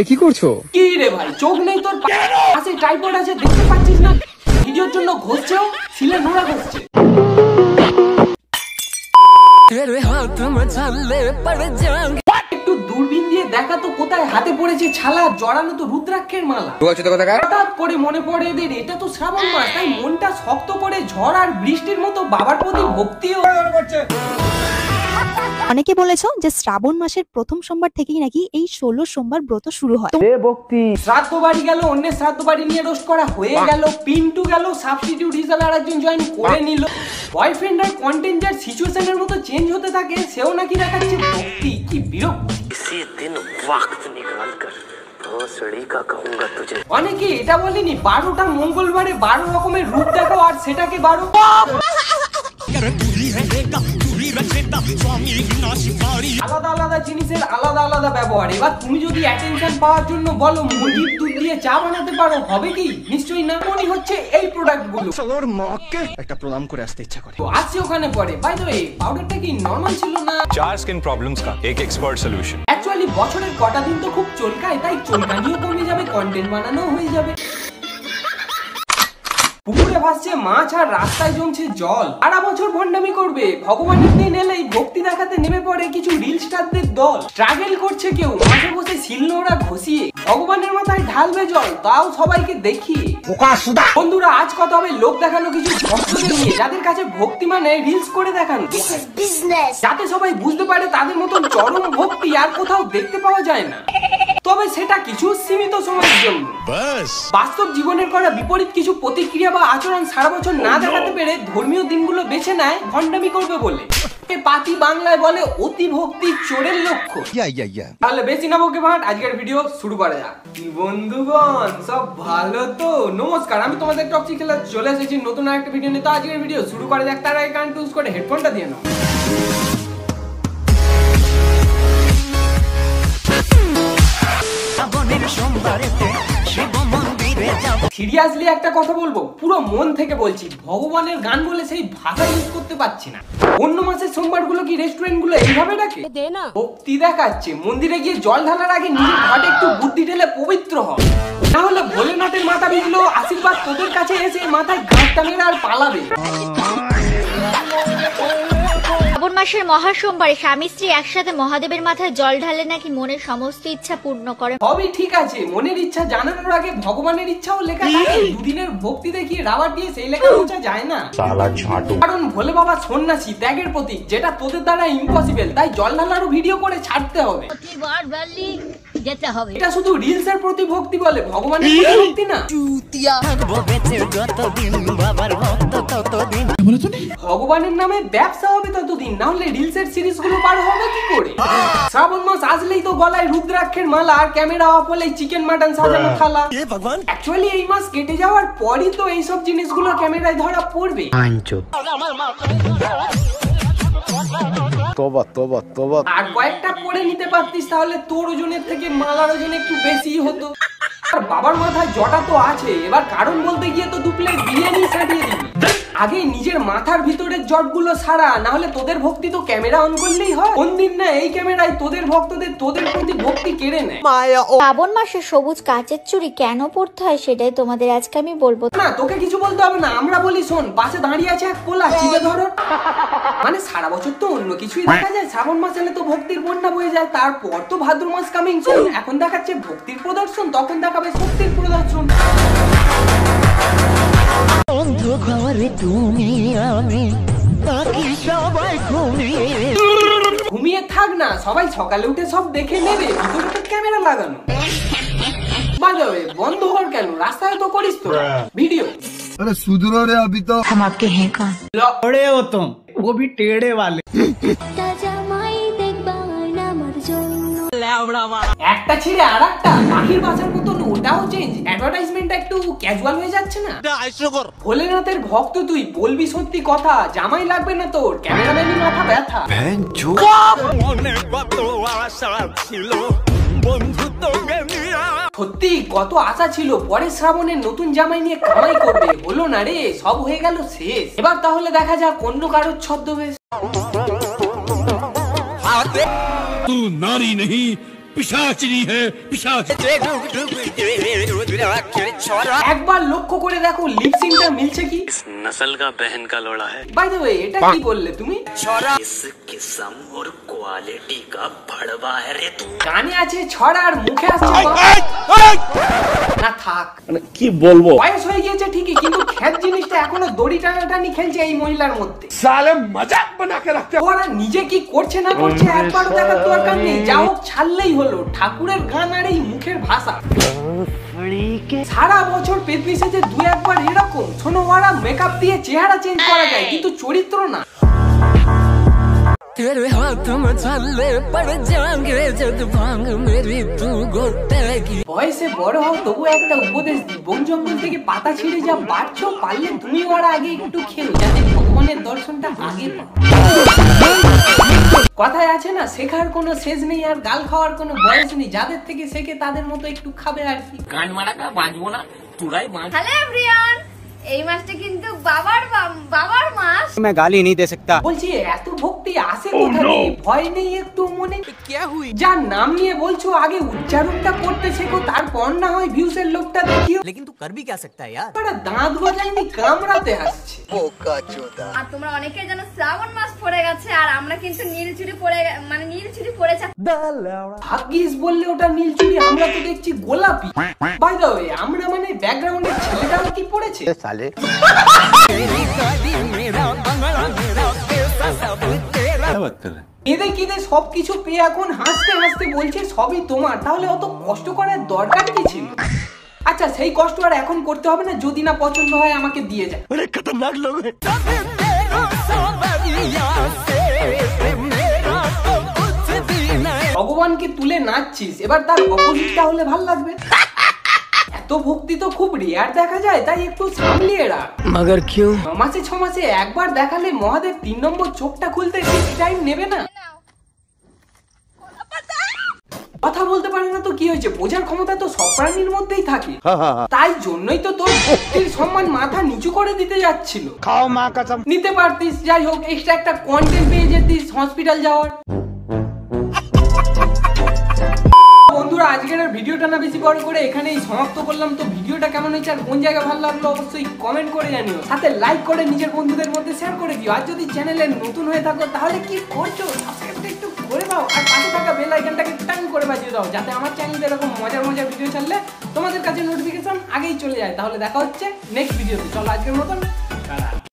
কি করছো? কি রে ভাই, চোখ নেই তোর? পাশে ট্রাইপড আছে, দেখতে পাচ্ছিস না? ভিডিওর জন্য ঘষছেও, সিলে নোড়া ঘষছে। একটু দূরবীন দিয়ে দেখা তো কোথায় হাতে পড়েছে ছালা, জড়ানো তো রুদ্রাক্ষের মালা। হঠাৎ করে মনে পড়ে এদের এটা তো শ্রাবণ মাস, তাই মনটা শক্ত করে ঝড় আর বৃষ্টির মতো বাবার প্রতি ভক্তিও করছে। অনেকে বলেছো যে শ্রাবণ মাসের প্রথম সোমবার থেকেই নাকি এই 16 সোমবার ব্রত শুরু হয়। শ্রাদ্ধ বাড়ি গেল, অন্য শ্রাদ্ধ বাড়ি নিয়ে রোস্ট করা হয়ে গেল, পিন্টু গেল সাবস্টিটিউট হিসেবে আরেকজন জয়েন করে নিল। বয়ফ্রেন্ড আর কন্টেন্ট যার সিচুয়েশনের মতো চেঞ্জ হতে থাকে, সেও নাকি দেখাচ্ছে ভক্তি। কি বিরক্ত। অনেকে এটা বলেনি 12টা মঙ্গলবারে 12 রকমের রূপ দেখাও আর সেটাকে 12 আলাদা আলাদা জিনিসের আলাদা আলাদা ব্যবহার। এবার তুমি যদি অ্যাটেনশন পাওয়ার জন্য বলো মুরগির দুধ দিয়ে চা বানাতে পারো, হবে কি? নিশ্চয়ই না। মনে হচ্ছে এই প্রোডাক্ট গুলো একটা প্রণাম করে আসতে ইচ্ছা করে। তো আসছে ওখানে পড়ে। বাই দ্য ওয়ে, পাউডারটা কি নরমাল ছিল না? 4 স্কিন প্রবলেমস का एक एक्सपर्ट सॉल्यूशन। অ্যাকচুয়ালি বছরের কটা দিন তো খুব চলকায়, তাই চলকানিও কমে যাবে, কন্টেন্ট বানানো হয়ে যাবে। পুকুরে ভাসছে মাছ আর রাস্তায় জমছে জল। সারা বছর ভণ্ডামি করবে, ভগবানের দিন এলেই ভক্তি দেখাতে নেমে পড়ে কিছু রিল স্টারদের দল। স্ট্রাগল করছে কেউ মাঝে বসে শিলনোড়া ঘষিয়ে, ভগবানের মাথায় ঢালবে জল, তাও সবাইকে দেখিয়ে। বন্ধুরা, আজ কথা হবে লোক দেখানো কিছু ভক্তদের নিয়ে, যাদের কাছে ভক্তি মানে রিলস করে দেখানো, যাতে সবাই বুঝতে পারে তাদের মতন চরম ভক্তি আর কোথাও দেখতে পাওয়া যায় না। তবে সেটা কিছু সীমিত সময়ের জন্য। বাস্তব জীবনের করা বিপরীত কিছু প্রতিক্রিয়া বা আচরণ সারা বছর না দেখাতে পেরে ধর্মীয় দিনগুলো বেছে নেয় ভণ্ডামি করবে বলে। পাতি বাংলায় বলে অতি ভক্তি চোরের লক্ষ্য। তাহলে বেশি না বকে ভাট, আজকের ভিডিও শুরু করা যাক। বন্ধুগণ, সব ভালো তো? নমস্কার, আমি তোমাদের টক্সিক খেলা চলে এসেছি নতুন আরেকটা ভিডিও নিয়ে। তো আজকের ভিডিও শুরু করা যাক। তার আগে কান টুজ করে হেডফোনটা দিয়ে নাও। সিরিয়াসলি একটা কথা বলবো, পুরো মন থেকে বলছি, ভগবানের গান বলে সেই ভাষা ইউজ করতে পারছি না। অন্য মাসের সোমবার গুলো কি রেস্টুরেন্ট গুলো এইভাবে ডাকে? ভক্তি দেখাচ্ছে, মন্দিরে গিয়ে জল ঢালার আগে নিজের ঘাটে একটু বুদ্ধি ঢেলে পবিত্র হয়, না হলে ভোলেনাথের মাথা ভিজলো, আশীর্বাদ তোদের কাছে এসে মাথায় ঘাটটা মেরে আর পালাবে। শ্রাবণ মাসের মহা সোমবারে স্বামী স্ত্রী একসাথে মহাদেবের মাথায় জল ঢালে নাকি মনের সমস্ত ইচ্ছা পূর্ণ করে। সবই ঠিক আছে, মনের ইচ্ছা জানানোর আগে ভগবানের ইচ্ছাও লেখা থাকে। দুদিনের ভক্তি দেখিয়ে রাবার দিয়ে সেই লেখা বোঝা যায় না। কারণ ভোলে বাবা সন্ন্যাসী, ত্যাগের প্রতীক, যেটা তোদের দ্বারা ইম্পসিবল। তাই জল ঢালারও ভিডিও করে ছাড়তে হবে। এটা শুধু রিলস এর প্রতি ভক্তি বলে, ভগবানের প্রতি ভক্তি না। ভগবানের নামে ব্যবসা হবে ততদিন, না হলে রিলস এর সিরিজ গুলো পার হবে কি করে? শ্রাবণ মাস আসলেই তো গলায় রুদ্রাক্ষের মালা আর ক্যামেরা অফ হলেই চিকেন মাটন সাজানো থালা। অ্যাকচুয়ালি এই মাস কেটে যাওয়ার পরই তো এইসব জিনিসগুলো ক্যামেরায় ধরা পড়বে। আর কয়েকটা পরে নিতে পারতিস, তাহলে তোর ওজনের থেকে মালার ওজন একটু বেশি হতো। আর বাবার মাথায় জটা তো আছে, এবার কারণ বলতে গিয়ে তো 2 প্লেট বিরিয়ানি সাজিয়ে দিবি। আগে নিজের মাথার ভিতরের জটগুলো সারা, না হলে তোদের ভক্তি তো ক্যামেরা অন করলেই হয়। কোন দিন না এই ক্যামেরায় তোদের ভক্তদের তোদের প্রতি ভক্তি কেড়ে নেয়। শ্রাবণ মাসে সবুজ কাচের চুড়ি কেন পরতে হয় সেটাই তোমাদের আজকে আমি বলবো। না, তোকে কিছু বলতে হবে না, আমরা বলি শোন। পাশে দাঁড়িয়ে আছে এক পোলা, চিপে ধরো। মানে সারা বছর তো অন্য কিছুই দেখা যায়, শ্রাবণ মাস এলে তো ভক্তির বন্যা বয়ে যায়। তারপর তো ভাদ্র মাস কামিং সুন। এখন দেখাচ্ছে ভক্তির প্রদর্শন, তখন দেখাবে শক্তির প্রদর্শন। ঘুমিয়ে থাক না, সবাই সকালে উঠে সব দেখে নেবে, ভিতরে তো ক্যামেরা লাগানো। বাজাবে বন্ধ কর কেন, রাস্তায় তো করিস তো ভিডিও। अरे सुधरो रे अभी तो। हम आपके हैं कौन? बड़े हो तुम, वो भी टेढ़े वाले। একটা ছেড়ে আর একটা পাখির বাসার মতন ওটাও চেঞ্জ। অ্যাডভার্টাইজমেন্টটা একটু ক্যাজুয়াল হয়ে যাচ্ছে না? ভোলেনাথের ভক্ত তুই, বলবি সত্যি কথা, জামাই লাগবে না তোর, ক্যামেরাম্যানই মাথা ব্যথা। সত্যি কত আশা ছিল, পরে শ্রাবণের নতুন জামাই নিয়ে কামাই করবে, হলো না রে, সব হয়ে গেল শেষ। এবার তাহলে দেখা যাক অন্য কারোর ছদ্মবেশ। तू नारी नहीं একবার লক্ষ্য করে দেখো লিপসিংটা মিলছে কি? नस्ल का बहन का लोड़ा है। বাই দ্য ওয়ে, এটা কি বললে তুমি? इस किस्म और क्वालिटी का भड़वा है रे तू। গানে আছে ছড়া আর মুখে আসছে না থাক। মানে কি বলবো, বয়স হয়ে গিয়েছে ঠিকই, কিন্তু খ্যাত জিনিসটা এখনো দড়ি টানাটানি খেলছে এই মহিলার মধ্যে। সালে মজাক বানাকে রাখতে। ওরা নিজে কি করছে না করছে একবারও দেখার দরকার নেই, যা হোক ছাড়লেই হলো। ঠাকুরের গান আর এই মুখের ভাষা। সারা বছর পেতনি সেজে দু একবার এরকম। শোনো, ওরা মেকআপ দিয়ে চেহারা চেঞ্জ করা যায়, কিন্তু চরিত্র না। বয়সে বড় হও, তবু একটা উপদেশ দিই, বন জঙ্গল থেকে পাতা ছিঁড়ে যা বাড়ছো, পারলে তুমি ওরা আগে একটু খেলো, যাতে ভগবানের দর্শনটা আগে পাও। কথায় আছে না, শেখার কোনো শেষ নেই আর গাল খাওয়ার কোনো বয়স নেই। যাদের থেকে শেখে তাদের মতো একটু খাবে আর কি। गान मारा का बांधबो ना तुराई बांध। হ্যালো এভরিওয়ান, এই মাসটা কিন্তু বাবার মাস। मैं गाली नहीं दे सकता। বলছি এত ভক্তি আসে কোথা থেকে? ভয় নেই একটু মনে? যার নাম নিয়ে বলছো আগে উচ্চারণটা করতে শেখো, তারপর না হয় ভিউসের লোকটা দেখিও। लेकिन तू कर भी क्या सकता है यार? ওরা দাঁত গজায়নি, কামড়াতে আসছে। আর তোমরা অনেকে জানো শ্রাবণ মাস পড়ে গেছে, আর আমরা কিন্তু নীলচুড়ি পড়েছে। ভাগ্যিস বললে ওটা নীলচুড়ি, আমরা তো দেখছি গোলাপি। বাই দ্য ওয়ে, আমরা মানে ব্যাকগ্রাউন্ডের ছেলেটাও কি পড়েছে? साले কেঁদে কেঁদে সবকিছু পেয়ে এখন হাসতে হাসতে বলছে সবই তোমার। তাহলে অত কষ্ট করার দরকার কি ছিল? আচ্ছা, সেই কষ্ট আর এখন করতে হবে না। যদি না পছন্দ হয় আমাকে দিয়ে যায়। ভগবানকে তুলে নাচছিস, এবার তার অপোজিটটা হলে ভাল লাগবে। এত ভক্তি তো খুব রেয়ার দেখা যায়, তাই একটু সামলিয়ে রাখ। मगर क्यों? 6 মাসে একবার দেখালে মহাদেব 3 নম্বর চোখটা খুলতে বেশি টাইম নেবে না। কথা বলতে পারে না তো কি হয়েছে, বোঝার ক্ষমতা তো সব প্রাণীর মধ্যেই থাকে। তাই জন্যই তো তোর ভক্তির সম্মান মাথা নিচু করে দিতে যাচ্ছিল। खाओ माँ कसम। নিতে পারতিস, যাই হোক এক্সট্রা একটা কন্টেন্ট পেয়ে যেতিস হসপিটাল যাওয়ার। বন্ধুরা, আজকের আর ভিডিওটা না বেশি বড় করে এখানেই সমাপ্ত করলাম। তো ভিডিওটা কেমন হয়েছে আর কোন জায়গা ভালো লাগলো অবশ্যই কমেন্ট করে জানিও, সাথে লাইক করে নিজের বন্ধুদের মধ্যে শেয়ার করে দিও। আর যদি চ্যানেলে নতুন হয়ে থাকো তাহলে কি করছো, সাবস্ক্রাইবটা একটু করে দাও আর পাশে থাকা বেল আইকনটাকে টান করে বাজিয়ে দাও, যাতে আমার চ্যানেলে এরকম মজার মজার ভিডিও ছাড়লে তোমাদের কাছে নোটিফিকেশন আগেই চলে যায়। তাহলে দেখা হচ্ছে নেক্সট ভিডিওতে। চলো আজকের মতন টাটা।